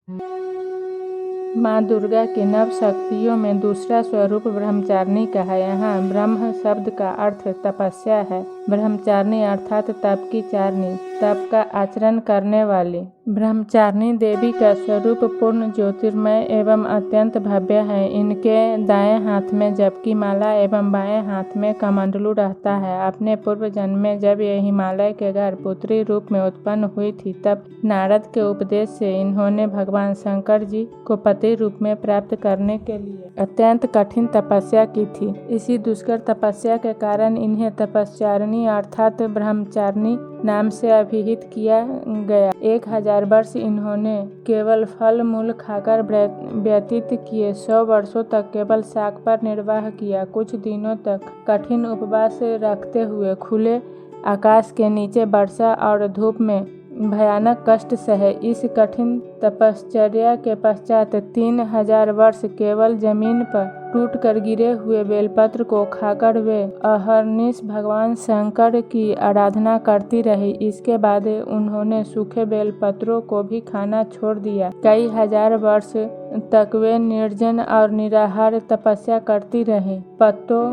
माँ दुर्गा की नव शक्तियों में दूसरा स्वरूप ब्रह्मचारिणी का है। यहाँ ब्रह्म शब्द का अर्थ तपस्या है। ब्रह्मचारिणी अर्थात तप की चारिणी, तप का आचरण करने वाली। ब्रह्मचारिणी देवी का स्वरूप पूर्ण ज्योतिर्मय एवं अत्यंत भव्य है। इनके दाएं हाथ में जप की माला एवं बाएं हाथ में कमंडलू रहता है। अपने पूर्व जन्म में जब ये हिमालय के घर पुत्री रूप में उत्पन्न हुई थी, तब नारद के उपदेश से इन्होंने भगवान शंकर जी को पति रूप में प्राप्त करने के लिए अत्यंत कठिन तपस्या की थी। इसी दुष्कर तपस्या के कारण इन्हें तपस्यारिणी अर्थात ब्रह्मचारिणी नाम से अभिहित किया गया। 1000 वर्ष इन्होंने केवल फल मूल खाकर व्यतीत किए। 100 वर्षों तक केवल शाक पर निर्वाह किया। कुछ दिनों तक कठिन उपवास रखते हुए खुले आकाश के नीचे वर्षा और धूप में भयानक कष्ट सहे। इस कठिन तपश्चर्या के पश्चात 3000 वर्ष केवल जमीन पर टूट कर गिरे हुए बेलपत्र को खाकर वे अहर्निश भगवान शंकर की आराधना करती रही। इसके बाद उन्होंने सूखे बेलपत्रों को भी खाना छोड़ दिया। कई हजार वर्ष तक वे निर्जन और निराहार तपस्या करती रही। पत्तों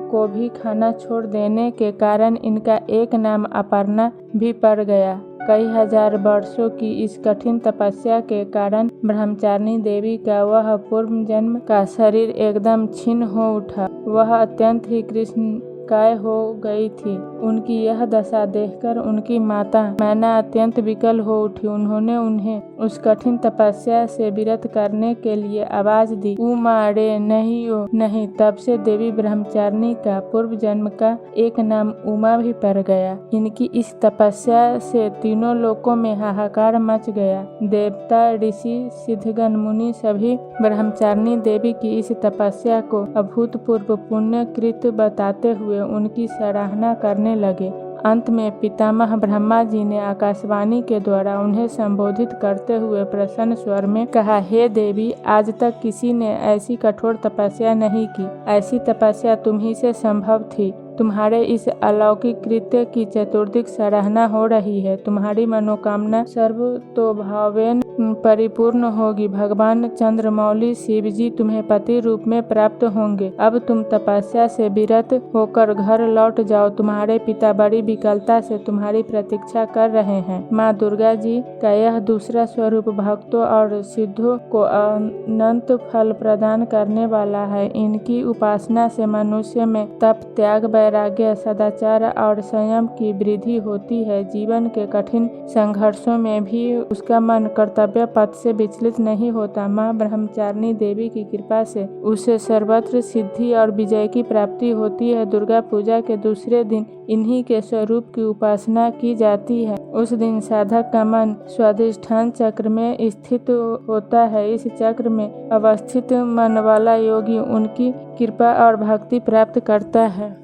को भी खाना छोड़ देने के कारण इनका एक नाम अपर्णा भी पड़ गया। कई हजार वर्षों की इस कठिन तपस्या के कारण ब्रह्मचारिणी देवी का वह पूर्व जन्म का शरीर एकदम क्षीण हो उठा। वह अत्यंत ही कृष्णकाय हो गई थी। उनकी यह दशा देखकर उनकी माता मैना अत्यंत विकल हो उठी। उन्होंने उन्हें उस कठिन तपस्या से विरत करने के लिए आवाज दी, उमा रे नहीं ओ नहीं। तब से देवी ब्रह्मचारिणी का पूर्व जन्म का एक नाम उमा भी पड़ गया। इनकी इस तपस्या से तीनों लोकों में हाहाकार मच गया। देवता, ऋषि, सिद्धगण, मुनि सभी ब्रह्मचारिणी देवी की इस तपस्या को अभूतपूर्व पुण्यकृत बताते हुए उनकी सराहना करने लगे। अंत में पितामह ब्रह्मा जी ने आकाशवाणी के द्वारा उन्हें संबोधित करते हुए प्रसन्न स्वर में कहा, हे देवी, आज तक किसी ने ऐसी कठोर तपस्या नहीं की। ऐसी तपस्या तुम्ही से संभव थी। तुम्हारे इस अलौकिक कृत्य की चतुर्दिक सराहना हो रही है। तुम्हारी मनोकामना सर्वतोभावेन परिपूर्ण होगी। भगवान चंद्रमौली शिव जी तुम्हें पति रूप में प्राप्त होंगे। अब तुम तपस्या से विरत होकर घर लौट जाओ। तुम्हारे पिता बड़ी विकलता से तुम्हारी प्रतीक्षा कर रहे हैं। माँ दुर्गा जी का यह दूसरा स्वरूप भक्तों और सिद्धों को अनंत फल प्रदान करने वाला है। इनकी उपासना से मनुष्य में तप, त्याग, वैराग्य, सदाचार और संयम की वृद्धि होती है। जीवन के कठिन संघर्षों में भी उसका मन कर्तव्य पथ से विचलित नहीं होता। माँ ब्रह्मचारिणी देवी की कृपा से उसे सर्वत्र सिद्धि और विजय की प्राप्ति होती है। दुर्गा पूजा के दूसरे दिन इन्हीं के स्वरूप की उपासना की जाती है। उस दिन साधक का मन स्वाधिष्ठान चक्र में स्थित होता है। इस चक्र में अवस्थित मन वाला योगी उनकी कृपा और भक्ति प्राप्त करता है।